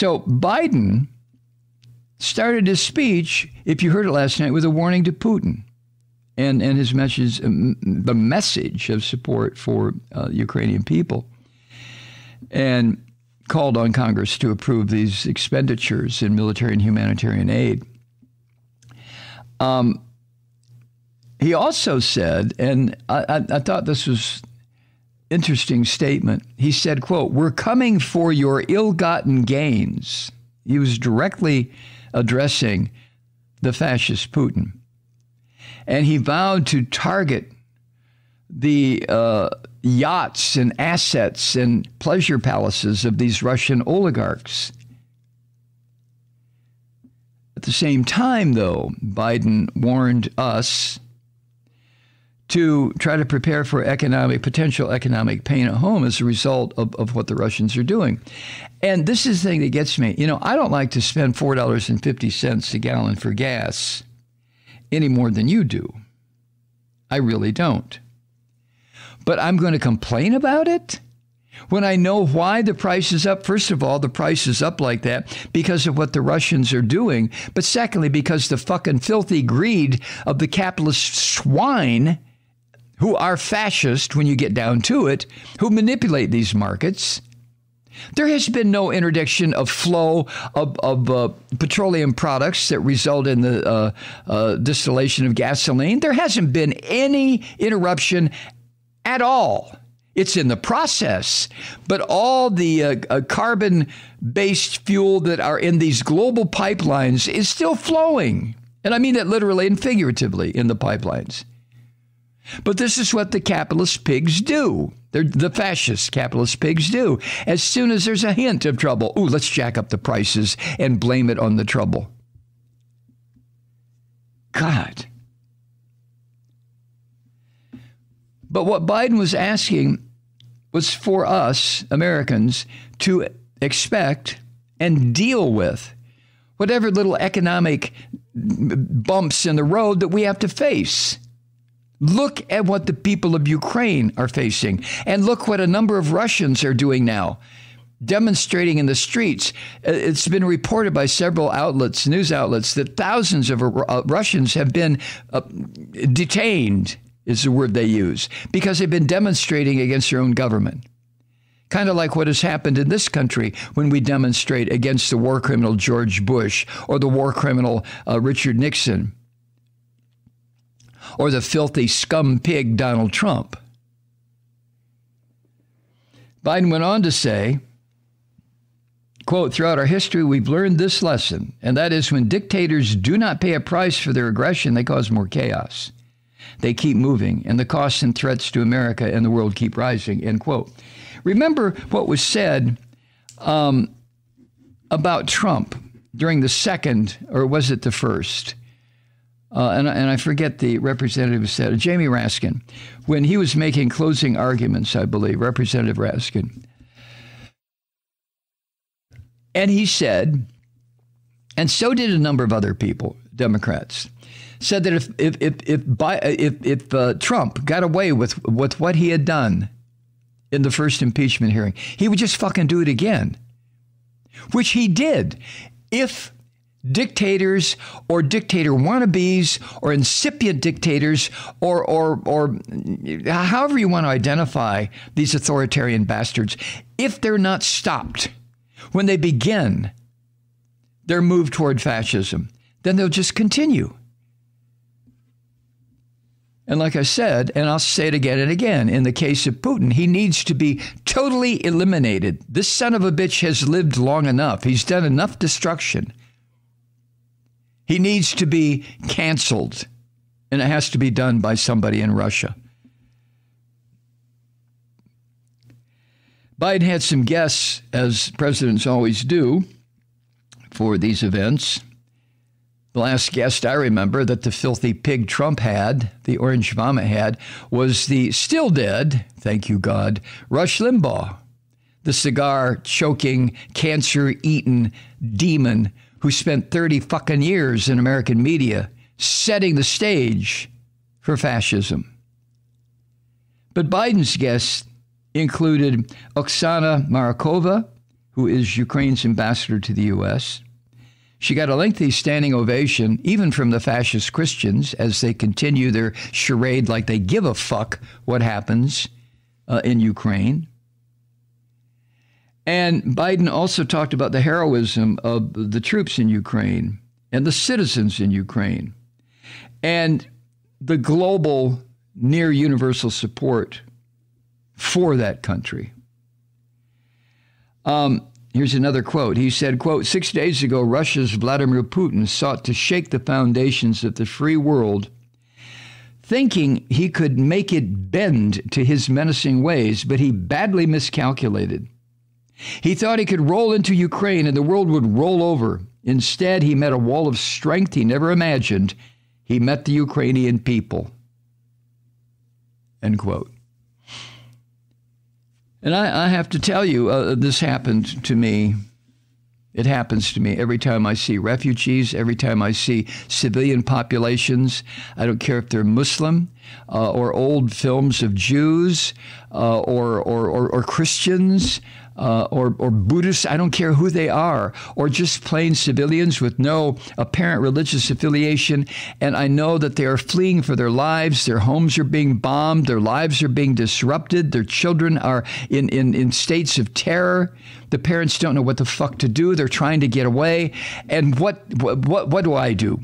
So Biden started his speech, if you heard it last night, with a warning to Putin and his message, the message of support for Ukrainian people, and called on Congress to approve these expenditures in military and humanitarian aid. He also said, and I thought this was interesting statement. He said, quote, "We're coming for your ill-gotten gains." He was directly addressing the fascist Putin. And he vowed to target the yachts and assets and pleasure palaces of these Russian oligarchs. At the same time, though, Biden warned us to try to prepare for potential economic pain at home as a result of what the Russians are doing. And this is the thing that gets me. You know, I don't like to spend $4.50 a gallon for gas any more than you do. I really don't. But I'm going to complain about it when I know why the price is up. First of all, the price is up like that because of what the Russians are doing. But secondly, because the fucking filthy greed of the capitalist swine who are fascist when you get down to it, who manipulate these markets. There has been no interdiction of flow of petroleum products that result in the distillation of gasoline. There hasn't been any interruption at all. It's in the process. But all the carbon-based fuel that are in these global pipelines is still flowing. And I mean that literally and figuratively in the pipelines. But this is what the capitalist pigs do. The fascist capitalist pigs do. As soon as there's a hint of trouble, let's jack up the prices and blame it on the trouble. God. But what Biden was asking was for us, Americans, to expect and deal with whatever little economic bumps in the road that we have to face. Look at what the people of Ukraine are facing, and look what a number of Russians are doing now, demonstrating in the streets. It's been reported by several outlets, news outlets, that thousands of Russians have been detained, is the word they use, because they've been demonstrating against their own government. Kind of like what has happened in this country when we demonstrate against the war criminal George Bush or the war criminal Richard Nixon, or the filthy scum pig Donald Trump. Biden went on to say, quote, "Throughout our history, we've learned this lesson, and that is when dictators do not pay a price for their aggression, they cause more chaos. They keep moving, and the costs and threats to America and the world keep rising," end quote. Remember what was said about Trump during the second, or was it the first? And I forget the representative said, Jamie Raskin, when he was making closing arguments, I believe, Representative Raskin. And he said, and so did a number of other people, Democrats, said that if Trump got away with what he had done in the first impeachment hearing, he would just fucking do it again, which he did. If dictators or dictator wannabes or incipient dictators or however you want to identify these authoritarian bastards, if they're not stopped when they begin their move toward fascism, then they'll just continue. And like I said, and I'll say it again and again, in the case of Putin, he needs to be totally eliminated. This son of a bitch has lived long enough. He's done enough destruction. He needs to be canceled, and it has to be done by somebody in Russia. Biden had some guests, as presidents always do, for these events. The last guest I remember that the filthy pig Trump had, the orange vomit had, was the still dead, thank you God, Rush Limbaugh, the cigar-choking, cancer-eaten demon who spent 30 fucking years in American media setting the stage for fascism. But Biden's guests included Oksana Marakova, who is Ukraine's ambassador to the U.S. She got a lengthy standing ovation, even from the fascist Christians, as they continue their charade like they give a fuck what happens in Ukraine. And Biden also talked about the heroism of the troops in Ukraine and the citizens in Ukraine and the global near universal support for that country. Here's another quote. He said, quote, 6 days ago, Russia's Vladimir Putin sought to shake the foundations of the free world, thinking he could make it bend to his menacing ways, but he badly miscalculated. He thought he could roll into Ukraine and the world would roll over. Instead, he met a wall of strength he never imagined. He met the Ukrainian people. End quote. And I have to tell you, this happened to me. It happens to me every time I see refugees, every time I see civilian populations. I don't care if they're Muslim or old films of Jews or Christians or Buddhists. I don't care who they are, or just plain civilians with no apparent religious affiliation. And I know that they are fleeing for their lives. Their homes are being bombed. Their lives are being disrupted. Their children are in states of terror. The parents don't know what the fuck to do. They're trying to get away. And what do I do?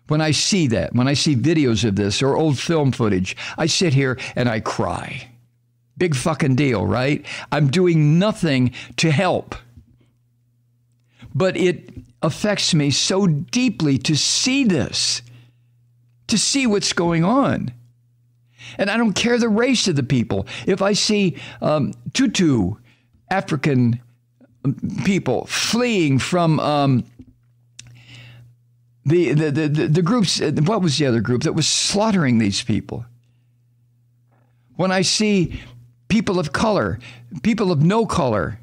When I see that, when I see videos of this or old film footage, I sit here and I cry. Big fucking deal, right? I'm doing nothing to help. But it affects me so deeply to see this, to see what's going on. And I don't care the race of the people. If I see Tutu, African people fleeing from the groups, what was the other group that was slaughtering these people? When I see people of color, people of no color,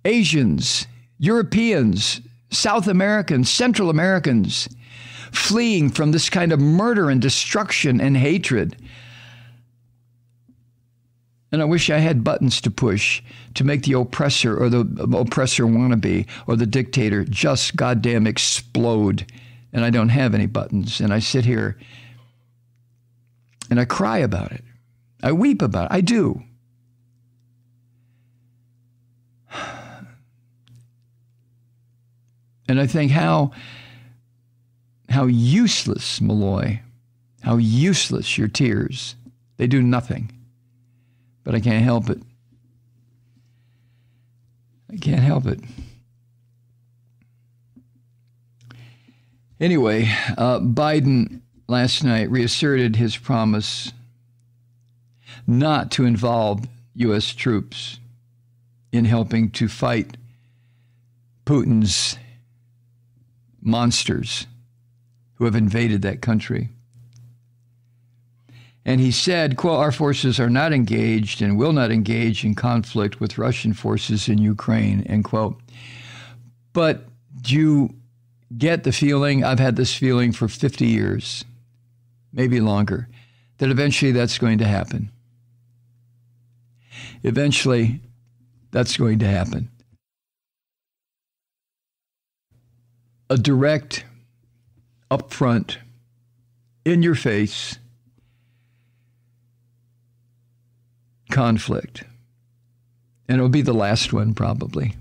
Asians, Europeans, South Americans, Central Americans, fleeing from this kind of murder and destruction and hatred. And I wish I had buttons to push to make the oppressor or the oppressor wannabe or the dictator just goddamn explode. And I don't have any buttons. And I sit here and I cry about it. I weep about it. I do. And I think how useless, Malloy, how useless your tears. They do nothing. But I can't help it. I can't help it. Anyway, Biden last night reasserted his promise not to involve U.S. troops in helping to fight Putin's monsters who have invaded that country. And he said, quote, our forces are not engaged and will not engage in conflict with Russian forces in Ukraine, end quote. But do you get the feeling, I've had this feeling for 50 years, maybe longer, that eventually that's going to happen. Eventually, that's going to happen. A direct, upfront, in your face conflict. And it'll be the last one, probably,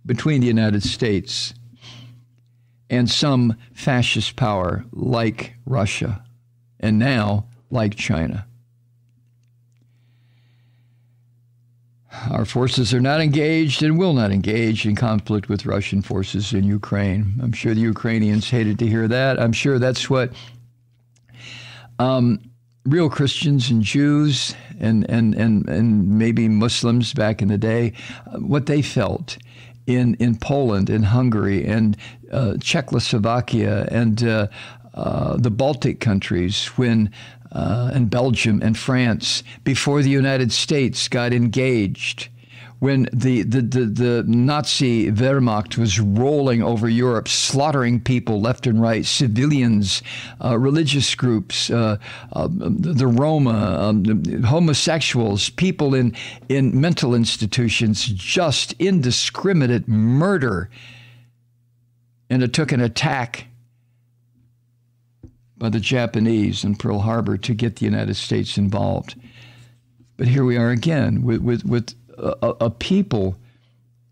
between the United States and some fascist power like Russia, and now like China. Our forces are not engaged and will not engage in conflict with Russian forces in Ukraine. I'm sure the Ukrainians hated to hear that. I'm sure that's what real Christians and Jews and maybe Muslims back in the day, what they felt in Poland and Hungary and Czechoslovakia and the Baltic countries when and Belgium and France, before the United States got engaged, when the Nazi Wehrmacht was rolling over Europe, slaughtering people left and right, civilians, religious groups, the Roma, homosexuals, people in mental institutions, just indiscriminate murder. And it took an attack by the Japanese in Pearl Harbor to get the United States involved. But here we are again with a people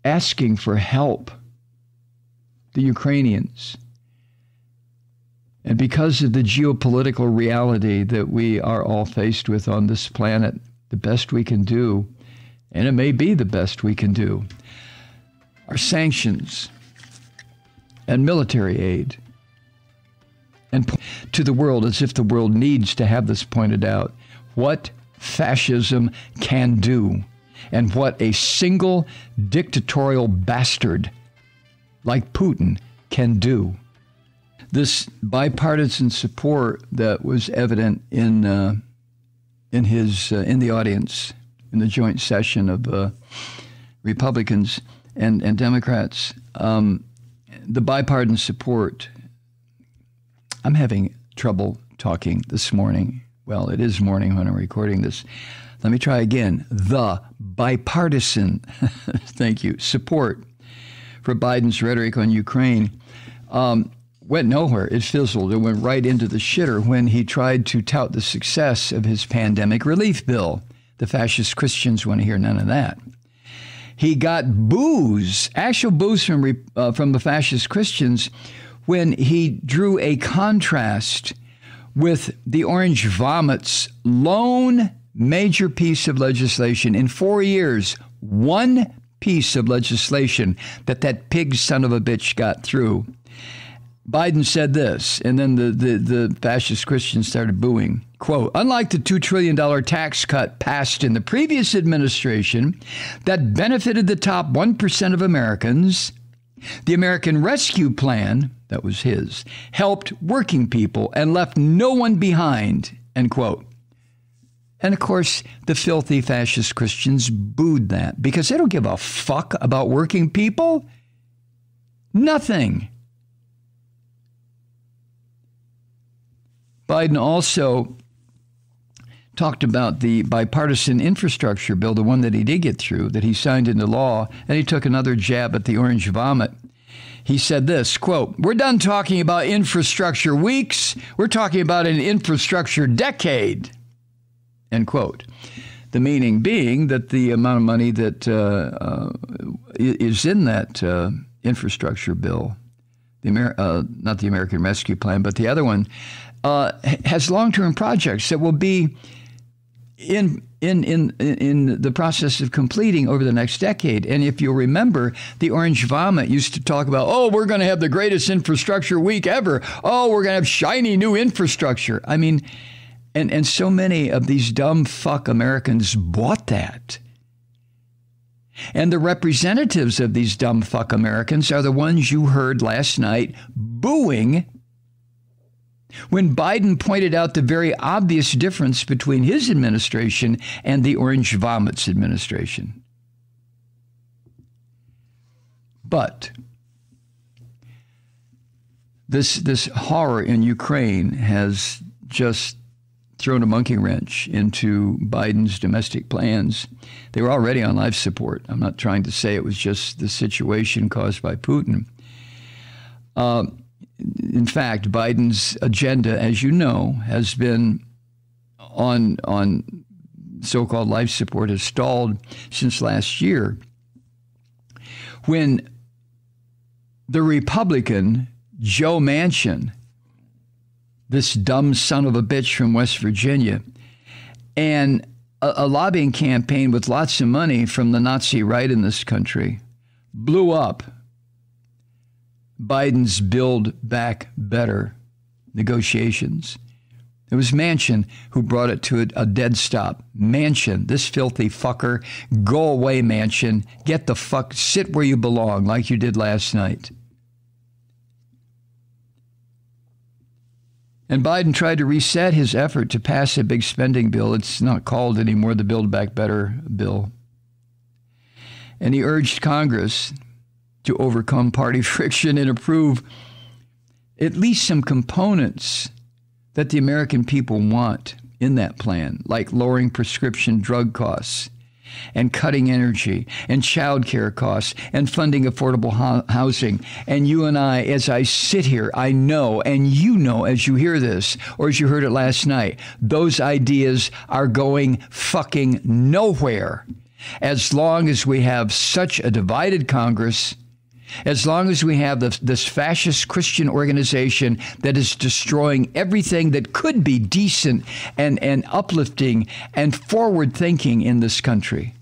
asking for help, the Ukrainians. And because of the geopolitical reality that we are all faced with on this planet, the best we can do, and it may be the best we can do, are sanctions and military aid. And to the world, as if the world needs to have this pointed out, what fascism can do, and what a single dictatorial bastard like Putin can do. This bipartisan support that was evident in the audience in the joint session of Republicans and Democrats, the bipartisan support. I'm having trouble talking this morning. Well, it is morning when I'm recording this. Let me try again. The bipartisan, thank you, support for Biden's rhetoric on Ukraine went nowhere. It fizzled. It went right into the shitter when he tried to tout the success of his pandemic relief bill. The fascist Christians want to hear none of that. He got boos, actual boos from the fascist Christians when he drew a contrast with the Orange Vomit's lone major piece of legislation in 4 years, one piece of legislation that pig son of a bitch got through. Biden said this, and then the fascist Christians started booing. Quote, unlike the $2 trillion tax cut passed in the previous administration that benefited the top 1% of Americans, the American Rescue Plan, that was his, helped working people and left no one behind, end quote. And of course, the filthy fascist Christians booed that because they don't give a fuck about working people. Nothing. Biden also talked about the bipartisan infrastructure bill, the one that he did get through, that he signed into law, and he took another jab at the Orange Vomit. He said this, quote, we're done talking about infrastructure weeks. We're talking about an infrastructure decade, end quote. The meaning being that the amount of money that is in that infrastructure bill, not the American Rescue Plan, but the other one, has long-term projects that will be in the process of completing over the next decade. And if you'll remember, the Orange Vomit used to talk about, oh, we're going to have the greatest infrastructure week ever. Oh, we're going to have shiny new infrastructure. I mean, and so many of these dumb fuck Americans bought that. And the representatives of these dumb fuck Americans are the ones you heard last night booing when Biden pointed out the very obvious difference between his administration and the Orange Vomit's administration. But this horror in Ukraine has just thrown a monkey wrench into Biden's domestic plans. They were already on life support. I'm not trying to say it was just the situation caused by Putin. In fact, Biden's agenda, as you know, has been on so-called life support, has stalled since last year, when the Republican Joe Manchin, this dumb son of a bitch from West Virginia, and a lobbying campaign with lots of money from the Nazi right in this country, blew up Biden's Build Back Better negotiations. It was Manchin who brought it to a dead stop. Manchin, this filthy fucker, go away, Manchin. Get the fuck, sit where you belong, like you did last night. And Biden tried to reset his effort to pass a big spending bill. It's not called anymore the Build Back Better bill. And he urged Congress to overcome party friction and approve at least some components that the American people want in that plan, like lowering prescription drug costs and cutting energy and child care costs and funding affordable housing. And you and I, as I sit here, I know, and you know as you hear this, or as you heard it last night, those ideas are going fucking nowhere. As long as we have such a divided Congress, as long as we have this fascist Christian organization that is destroying everything that could be decent and uplifting and forward thinking in this country.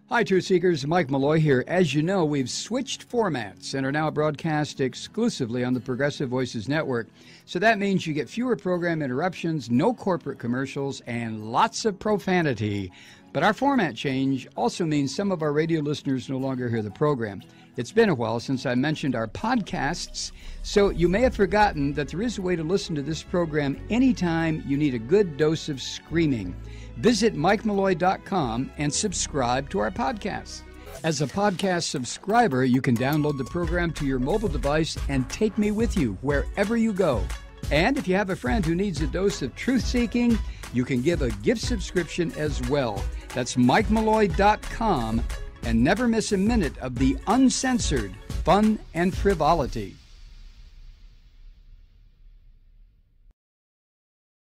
Hi, Truth Seekers. Mike Malloy here. As you know, we've switched formats and are now broadcast exclusively on the Progressive Voices Network. So that means you get fewer program interruptions, no corporate commercials, and lots of profanity. But our format change also means some of our radio listeners no longer hear the program. It's been a while since I mentioned our podcasts, so you may have forgotten that there is a way to listen to this program anytime you need a good dose of screaming. Visit MikeMalloy.com and subscribe to our podcasts. As a podcast subscriber, you can download the program to your mobile device and take me with you wherever you go. And if you have a friend who needs a dose of truth-seeking, you can give a gift subscription as well. That's MikeMalloy.com, and never miss a minute of the uncensored fun and frivolity.